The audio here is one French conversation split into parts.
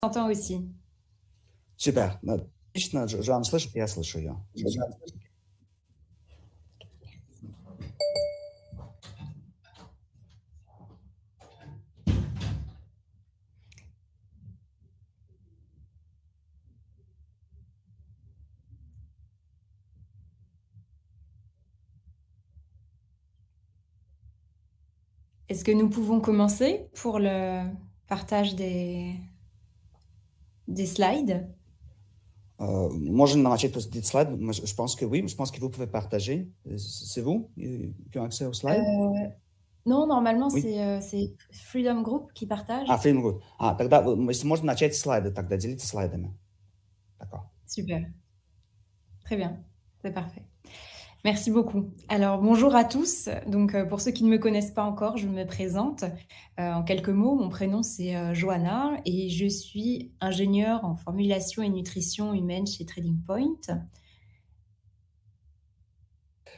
T'entends aussi. Super. Отлично. Жан слышит, я слышу ее. Est-ce que nous pouvons commencer pour le partage des slides? Можно начать после слайд. Je pense que oui. Je pense que vous pouvez partager. C'est vous qui ont accès au slide? Non, normalement, Oui. c'est Freedom Group qui partage. Freedom Group. Тогда, если можно, начать слайды, тогда делиться слайдами. D'accord. Super. Très bien. C'est parfait. Merci beaucoup. Alors, bonjour à tous. Donc, pour ceux qui ne me connaissent pas encore, je me présente. En quelques mots, mon prénom, c'est Johanna et je suis ingénieure en formulation et nutrition humaine chez Trading Point.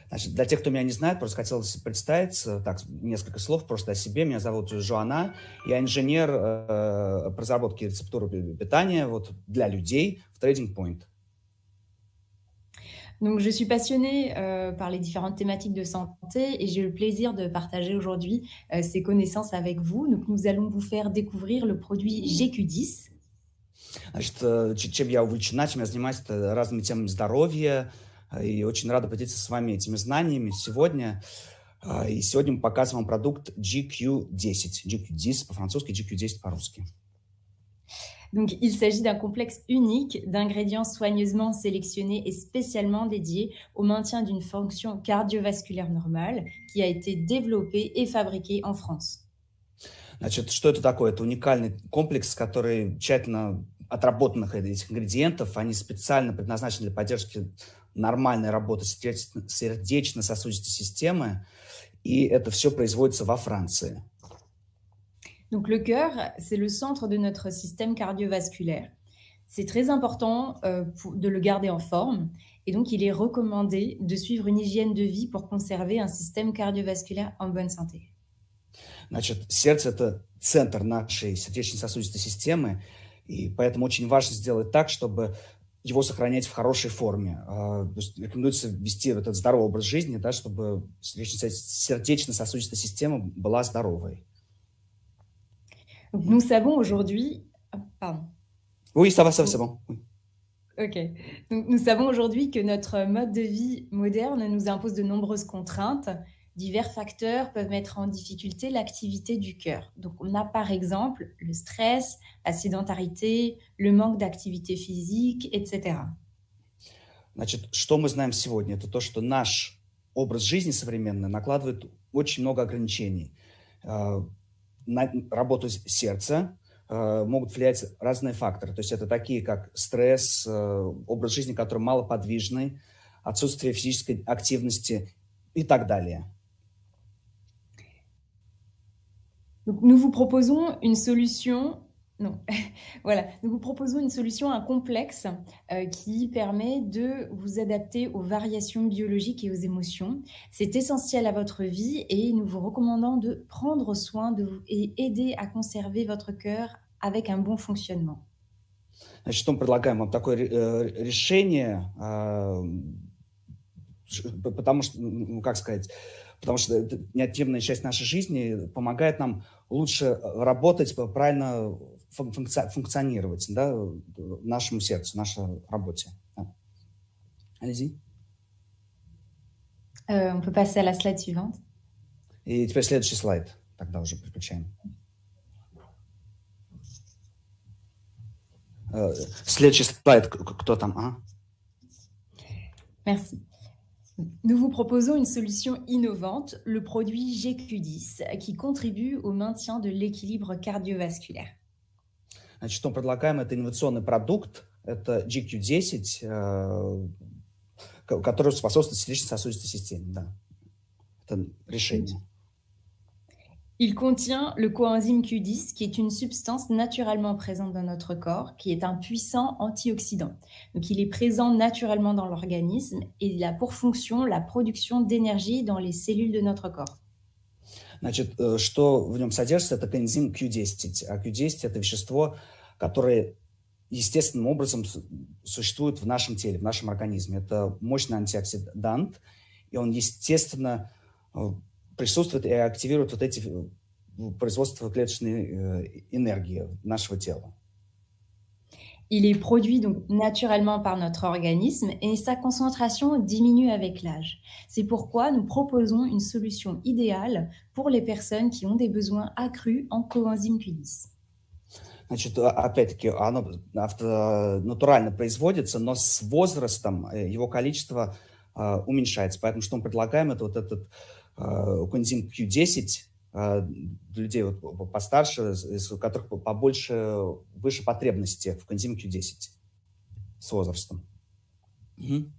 Значит, для тех, кто меня не знает, просто хотелось представиться, так, несколько слов просто о себе. Меня зовут Жоанна, я инженер по разработке рецептуры питания вот, для людей в Trading Point. Donc, je suis passionnée par les différentes thématiques de santé et j'ai le plaisir de partager aujourd'hui ces connaissances avec vous. Donc, nous allons vous faire découvrir le produit GQ10. Значит, чем я увлечена, чем я занимаюсь, это разными темами здоровья, и очень рада поделиться с вами этими знаниями сегодня. И сегодня мы показываем продукт GQ10. GQ10 по-французски, GQ10 по-русски. Donc, il s'agit d'un complexe unique d'ingrédients soigneusement sélectionnés et spécialement dédiés au maintien d'une fonction cardiovasculaire normale qui a été développé et fabriqué en France. Значит, что это такое? Это уникальный комплекс, который тщательно отработанных этих ингредиентов, они специально предназначены для поддержки нормальной работы сердечно-сосудистой системы, и это все производится во Франции. Donc le cœur, c'est le centre de notre système cardiovasculaire. C'est très important de le garder en forme et donc il est recommandé de suivre une hygiène de vie pour conserver un système cardiovasculaire en bonne santé. Значит, сердце – это центр нашей сердечно-сосудистой системы, и поэтому очень важно сделать так, чтобы его сохранять в хорошей форме. То есть рекомендуется вести этот здоровый образ жизни, да, чтобы сердечно-сосудистая система была здоровой. Donc, nous savons aujourd'hui... Pardon. Oui, ça va, c'est bon. Oui. Ok. Donc, nous savons aujourd'hui que notre mode de vie moderne nous impose de nombreuses contraintes. Divers facteurs peuvent mettre en difficulté l'activité du cœur. Donc, on a par exemple le stress, la sédentarité, le manque d'activité physique, etc. Значит, что мы знаем сегодня? Это то, что наш образ жизни современный накладывает очень много ограничений. На работу сердца могут влиять разные факторы. То есть это такие, как стресс, образ жизни, который малоподвижный, отсутствие физической активности и так далее. Donc, nous vous proposons une solution... Non, voilà. Nous vous proposons une solution, un complexe qui permet de vous adapter aux variations biologiques et aux émotions. C'est essentiel à votre vie et nous vous recommandons de prendre soin de vous et aider à conserver votre cœur avec un bon fonctionnement. Значит, мы предлагаем вам такое решение, потому что, как сказать, потому что это неотъемлемая часть нашей жизни, помогает нам лучше работать, правильно функционировать, да, нашему сердцу, нашей работе. Allez-y. On peut passer à la slide suivante. И теперь следующий слайд. Тогда уже переключаем. Следующий слайд. Кто там? Merci. Nous vous proposons une solution innovante, le produit GQ10, qui contribue au maintien de l'équilibre cardiovasculaire. Значит, что мы предлагаем, это инновационный продукт, это GQ10, который способствует сердечно-сосудистой системе. Да. Это решение. Il contient le coenzyme Q10, qui est une substance naturellement présente dans notre corps, qui est un puissant antioxydant. Donc, il est présent naturellement dans l'organisme et il a pour fonction la production d'énergie dans les cellules de notre corps. Значит, что в нем содержится, это коэнзим Q10. А Q10 – это вещество, которые естественным образом существуют в нашем теле, в нашем организме. Это мощный антиоксидант, и он, естественно, присутствует и активирует вот эти производства клеточной энергии нашего тела. Il est produit donc naturellement par notre organisme et sa concentration diminue avec l'âge. C'est pourquoi nous proposons une solution idéale pour les personnes qui ont des besoins accrus en coenzyme Q10. Значит, опять-таки, оно натурально производится, но с возрастом его количество уменьшается. Поэтому что мы предлагаем, это вот этот коэнзим Q10 для людей вот постарше, у которых побольше, выше потребности в коэнзиме Q10 с возрастом. Мгм.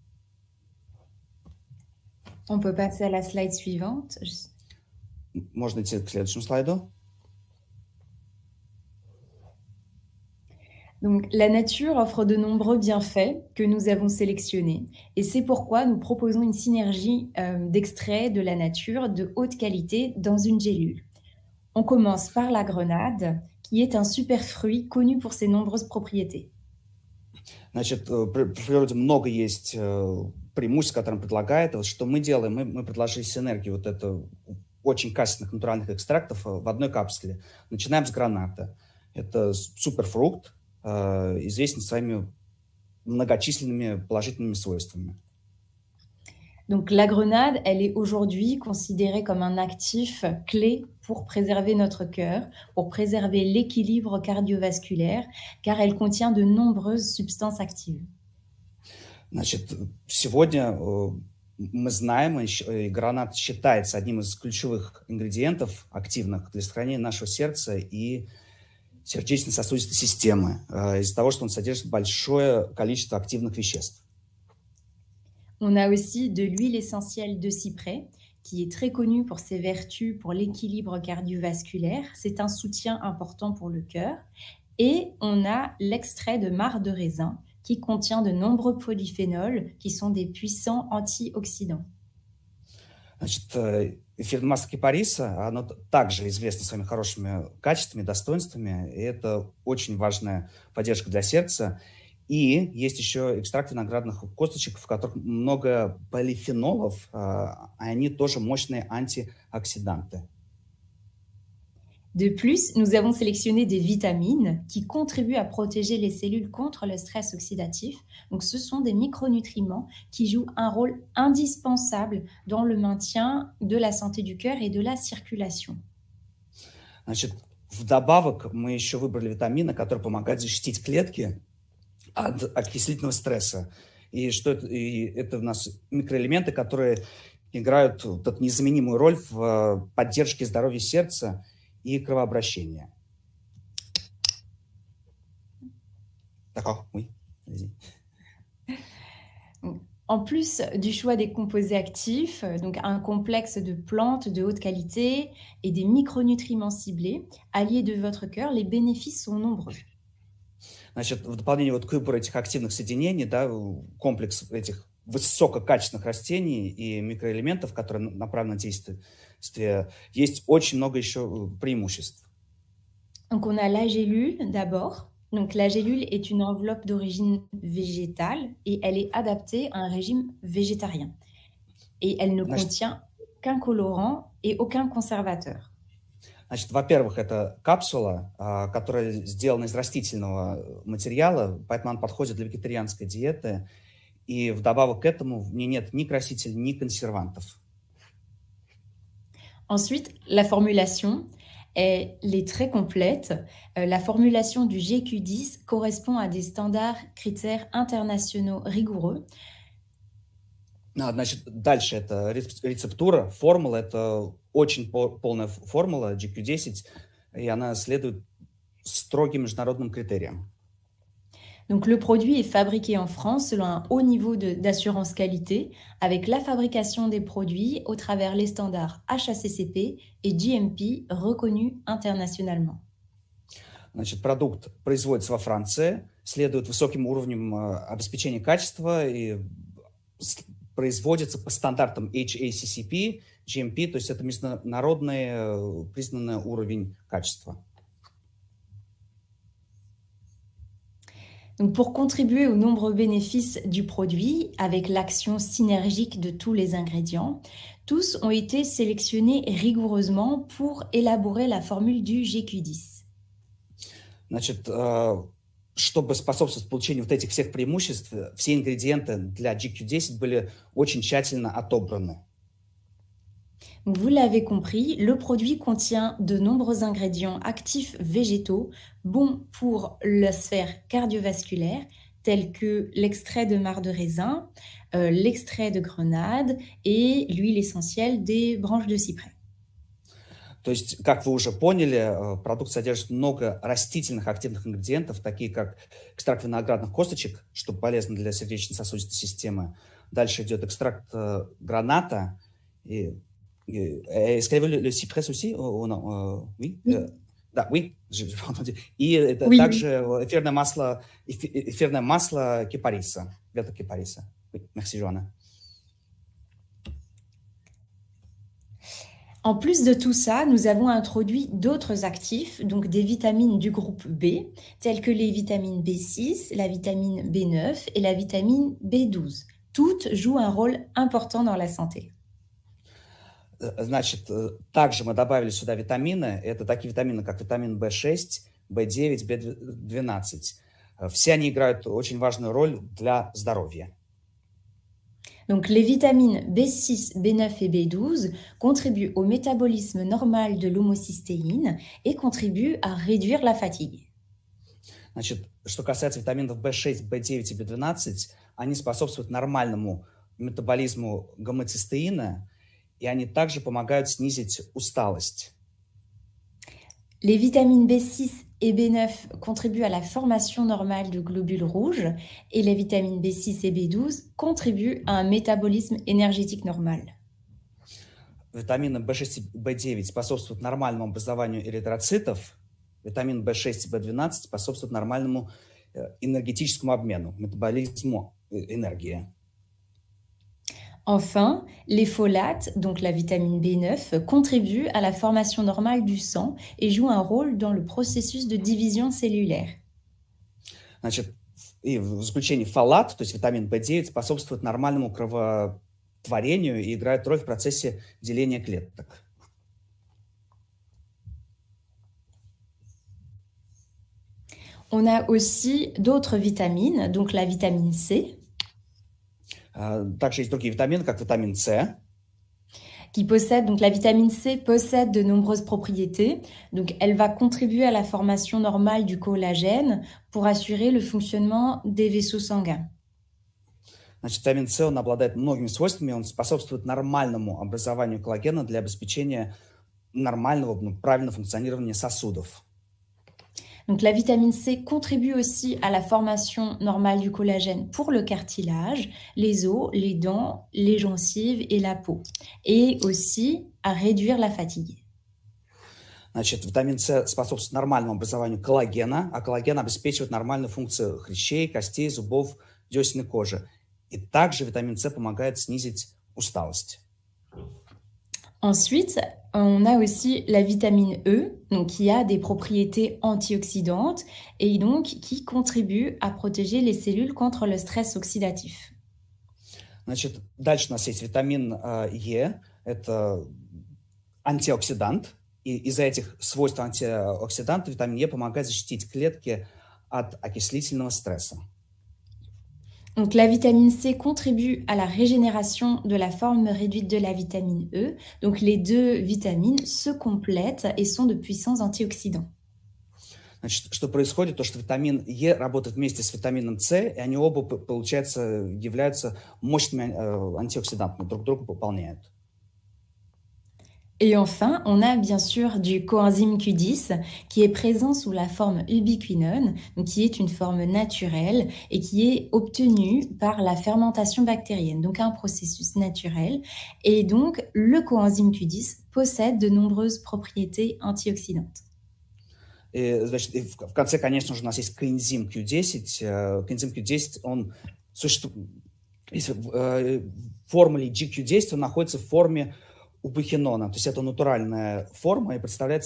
On peut passer à la slide suivante. Можно идти к следующему слайду. Donc, la nature offre de nombreux bienfaits que nous avons sélectionnés et c'est pourquoi nous proposons une synergie d'extraits de la nature de haute qualité dans une gélule. On commence par la grenade, qui est un super fruit connu pour ses nombreuses propriétés. Значит, в природе много есть преимуществ, которые он предлагает. Вот что мы делаем? Мы предложили синергию вот это очень качественных натуральных экстрактов в одной капсуле. Начинаем с граната. Это суперфрукт, известен своими многочисленными положительными свойствами. Donc la grenade, elle est aujourd'hui considérée comme un actif clé pour préserver notre cœur, pour préserver l'équilibre cardiovasculaire, car elle contient de nombreuses substances actives. Значит, сегодня мы знаем, и гранат считается одним из ключевых ингредиентов активных для сохранения нашего сердца и сердечно-сосудистой системы, из-за того, что он содержит большое количество активных веществ. On a aussi de l'huile essentielle de cyprès, qui est très connue pour ses vertus pour l'équilibre cardiovasculaire. C'est un soutien important pour le cœur. Et on a l'extrait de marc de raisin, qui contient de nombreux polyphénols, qui sont des puissants antioxydants. Значит, эфирное масло кипариса, оно также известно своими хорошими качествами, достоинствами, и это очень важная поддержка для сердца. И есть еще экстракт виноградных косточек, в которых много полифенолов, они тоже мощные антиоксиданты. De plus, nous avons sélectionné des vitamines qui contribuent à protéger les cellules contre le stress oxydatif. Donc, ce sont des micronutriments qui jouent un rôle indispensable dans le maintien de la santé du cœur et de la circulation. Значит, вдобавок мы еще выбрали витамины, которые помогают защитить клетки от окислительного стресса. И это у нас микроэлементы, которые играют вот эту незаменимую роль в поддержке здоровья сердца и кровообращения. D'accord, oui, vas-y. En plus du choix des composés actifs, donc un complexe de plantes de haute qualité et des micronutriments ciblés, alliés de votre cœur, les bénéfices sont nombreux. Значит, в дополнение вот к выбору этих активных соединений, да, комплекс этих высококачественных растений и микроэлементов, которые направлены на действие, есть очень много еще преимуществ. Donc on a la gélule d'abord. Donc la gélule est une enveloppe d'origine végétale et elle est adaptée à un régime végétarien. Et elle ne contient aucun colorant et aucun conservateur. Значит, во-первых, это капсула, которая сделана из растительного материала, поэтому она подходит для вегетарианской диеты. И вдобавок к этому в ней нет ни красителей, ни консервантов. Ensuite, la formulation, elle est très complète. La formulation du GQ10 correspond à des standards critères internationaux rigoureux. Значит, дальше это рецептура, формула, это очень полная формула GQ10, и она следует строгим международным критериям. Donc, le produit est fabriqué en France selon un haut niveau d'assurance qualité, avec la fabrication des produits au travers les standards HACCP et GMP reconnus internationalement. Значит, продукт производится во Франции, следует высоким уровнем обеспечения качества и производится по стандартам HACCP, GMP, то есть это международный признанный уровень качества. Donc, pour contribuer aux nombreux bénéfices du produit, avec l'action synergique de tous les ingrédients, tous ont été sélectionnés rigoureusement pour élaborer la formule du GQ10. Значит, чтобы способствовать получению вот этих всех преимуществ, все ингредиенты для GQ10 были очень тщательно отобраны. Donc, vous l'avez compris, le produit contient de nombreux ingrédients actifs végétaux bons pour la sphère cardiovasculaire, tels que l'extrait de marc de raisin, l'extrait de grenade et l'huile essentielle des branches de cyprès. То есть, как вы уже поняли, продукт содержит много растительных активных ингредиентов, такие как экстракт виноградных косточек, что полезно для сердечно-сосудистой системы. Дальше идет экстракт граната. Est-ce qu'il y avait le cypress aussi? Non, oui? Oui, Да, oui, j'ai pas entendu. И это oui, также oui. эфирное масло кипариса, веток кипариса. Oui, merci, Joanna. En plus de tout ça, nous avons introduit d'autres actifs, donc des vitamines du groupe B, telles que les vitamines B6, la vitamine B9 et la vitamine B12. Toutes jouent un rôle important dans la santé. Значит, также мы добавили сюда витамины. Это такие витамины, как витамин В6, В9, В12. Все они играют очень важную роль для здоровья. Donc les vitamines B6, B9 et B12 contribuent au métabolisme normal de l'homocystéine et contribuent à réduire la fatigue. Значит, что касается витаминов В6, В9 и В12, они способствуют нормальному метаболизму гомоцистеина, и они также помогают снизить усталость. Les vitamines B6 et B9 contribuent à la formation normale de globules rouges et les vitamines B6 et B12 contribuent à un métabolisme énergétique normal. Витамины В6 и В9 способствуют нормальному образованию эритроцитов, витамин В6 и В12 способствуют нормальному энергетическому обмену, метаболизму энергии. Enfin, les folates, donc la vitamine B9, contribuent à la formation normale du sang et jouent un rôle dans le processus de division cellulaire. Значит, и в заключение фолат, то есть витамин В9, способствует нормальному кровотворению и играет роль в процессе деления клеток. On a aussi d'autres vitamines, donc la vitamine C, Также есть другие витамины, как витамин С. donc la vitamine C possède de nombreuses propriétés. Donc, elle va contribuer à la formation normale du collagène pour assurer le fonctionnement des vaisseaux sanguins. Значит, витамин С, он обладает многими свойствами, он способствует нормальному образованию коллагена для обеспечения нормального, правильного функционирования сосудов. Donc, la vitamine C contribue aussi à la formation normale du collagène pour le cartilage, les os, les dents, les gencives et la peau, et aussi à réduire la fatigue. Значит, витамин С способствует нормальному образованию коллагена, а коллаген обеспечивает нормальную функцию хрящей, костей, зубов, десен и кожи. И также витамин С помогает снизить усталость. Ensuite, on a aussi la vitamine E, donc qui a des propriétés antioxydantes et donc qui contribue à protéger les cellules contre le stress oxydatif. Значит, дальше у нас есть витамин Е, это антиоксидант, и из-за этих свойств антиоксиданта витамин Е помогает защитить клетки от окислительного стресса. Donc la vitamine C contribue à la régénération de la forme réduite de la vitamine E. Donc les deux vitamines se complètent et sont de puissants antioxydants. Значит, что происходит? То, что витамин Е работает вместе с витамином С, и они оба, получается, являются мощными антиоксидантами, друг друга пополняют. Et enfin, on a bien sûr du coenzyme Q10 qui est présent sous la forme ubiquinone, donc qui est une forme naturelle et qui est obtenue par la fermentation bactérienne, donc un processus naturel. Et donc, le coenzyme Q10 possède de nombreuses propriétés antioxydantes. И, значит, и в конце, конечно же, у нас есть коэнзим Q10. Коэнзим Q10, он существует, в формуле GQ10 он находится в форме убихинона, то есть это натуральная форма и представляет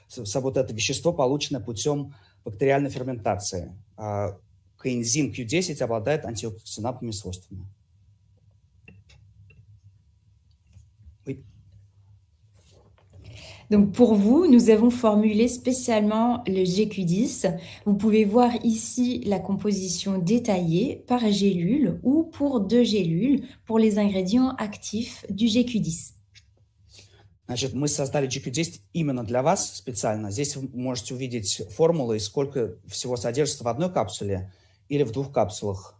собой это вещество, полученное путем бактериальной ферментации. Коэнзим Q10 обладает антиоксидантными свойствами. Oui. Donc pour vous, nous avons formulé spécialement le GQ10. Vous pouvez voir ici la composition détaillée par gélule ou pour 2 gélules pour les ingrédients actifs du GQ10. Значит, мы создали GQ10 именно для вас специально. Здесь вы можете увидеть формулы, и сколько всего содержится в одной капсуле или в 2 капсулах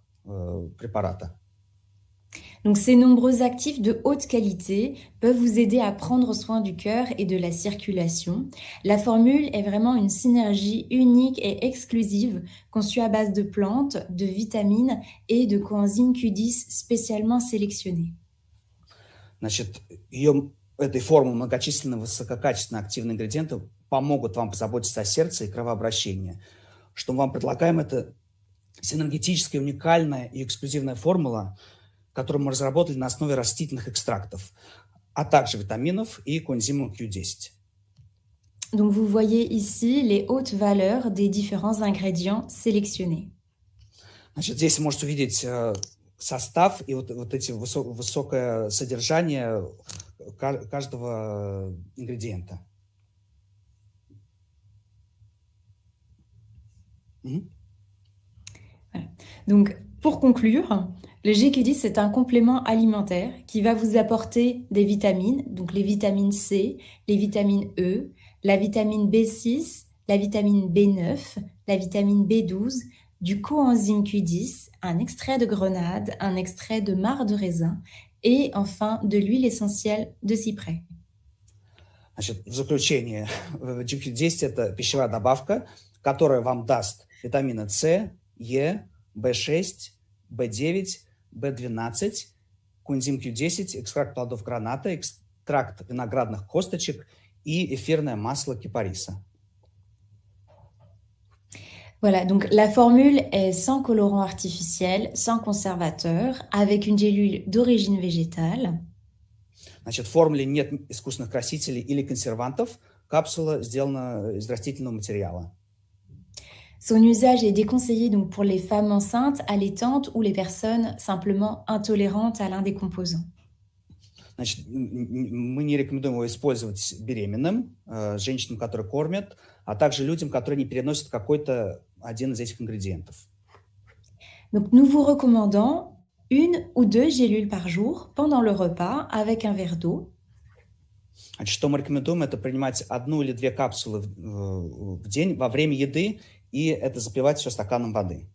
препарата. Donc ces nombreux actifs de haute qualité peuvent vous aider à prendre soin du cœur et de la circulation. La formule est vraiment une synergie unique et exclusive conçue à base de plantes, de vitamines et de coenzyme Q10 spécialement sélectionnés. Значит, этой формулы многочисленные высококачественные активные ингредиенты помогут вам позаботиться о сердце и кровообращении. Что мы вам предлагаем, это синергетическая, уникальная и эксклюзивная формула, которую мы разработали на основе растительных экстрактов, а также витаминов и коэнзима Q10. Donc vous voyez ici les hautes valeurs des différents ingrédients sélectionnés. Значит, здесь вы можете увидеть состав и вот эти высокое содержание каждого ингредиента. Voilà. Donc pour conclure, le GQ10 est un complément alimentaire qui va vous apporter des vitamines, donc les vitamines C, les vitamines E, la vitamine B6, la vitamine B9, la vitamine B12, du coenzyme Q10, un extrait de grenade, un extrait de marc de raisin et enfin de l'huile essentielle de cyprès. Значит, в заключение, GQ10 – это пищевая добавка, которая вам даст витамины С, Е, B6, B9, B12, коэнзим Q10, экстракт плодов граната, экстракт виноградных косточек и эфирное масло кипариса. Voilà, donc la formule est sans colorant artificiel, sans conservateur, avec une gélule d'origine végétale. Значит, в формуле нет искусственных красителей или консервантов. Капсула сделана из растительного материала. Son usage est déconseillé donc pour les femmes enceintes, allaitantes ou les personnes simplement intolérantes à l'un des composants. Значит, мы не рекомендуем его использовать беременным, женщинам, которые кормят, а также людям, которые не переносят какой-то один из этих ингредиентов. Donc nous vous recommandons 1 ou 2 gélules par jour pendant le repas avec un verre d'eau. Значит, что мы рекомендуем, это принимать 1 или 2 капсулы в день во время еды, и это запивать все стаканом воды.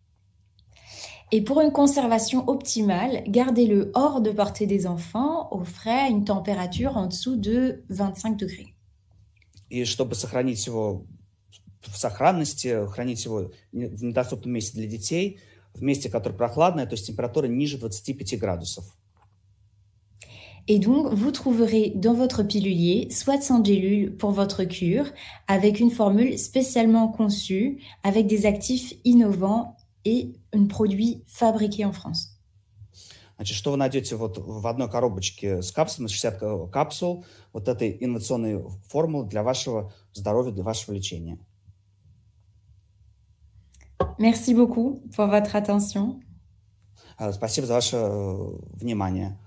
Et pour une conservation optimale, gardez-le hors de portée des enfants, au frais, à une température en dessous de 25 degrés. И чтобы сохранить его в сохранности, хранить его в недоступном месте для детей, в месте, которое прохладное, то есть температура ниже 25 градусов. Et donc, vous trouverez dans votre pilulier 60 gélules pour votre cure, avec une formule spécialement conçue, avec des actifs innovants et un produit fabriqué en France. Значит, что вы найдете вот в одной коробочке с капсулами, 60 капсул, вот этой инновационной формулы для вашего здоровья, для вашего лечения. Merci beaucoup pour votre attention. Спасибо за ваше внимание.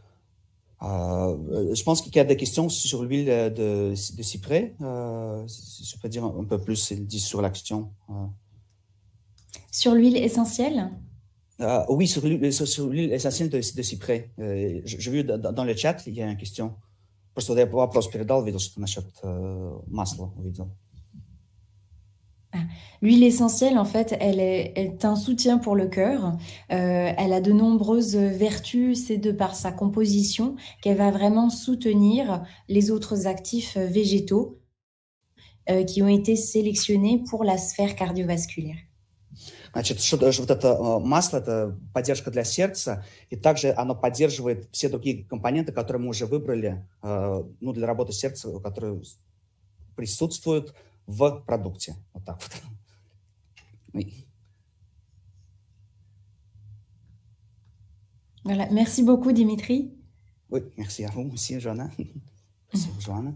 Je pense qu'il y a des questions sur l'huile de cyprès. Si je peux dire un peu plus sur la question. Sur l'huile essentielle? Oui, sur l'huile essentielle de cyprès. J'ai vu dans le chat, il y a une question. Просто я вопрос передал, видел, что насчет масла увидел. L'huile essentielle, en fait, elle est un soutien pour le cœur. Elle a de nombreuses vertus, c'est de par sa composition qu'elle va vraiment soutenir les autres actifs végétaux qui ont été sélectionnés pour la sphère cardiovasculaire. Значит, вот это масло – это поддержка для сердца, и также оно поддерживает все другие компоненты, которые мы уже выбрали для работы сердца, которые присутствуют в продукте. Вот так вот. Oui. Voilà. Merci beaucoup, Dimitri. Oui, merci à vous aussi, Joanna. Merci, Joanna.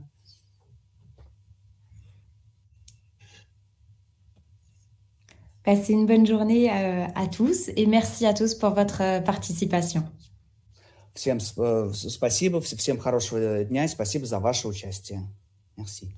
Passez une bonne journée à tous et merci à tous pour votre participation. Всем спасибо, всем хорошего дня и спасибо за ваше участие. Merci.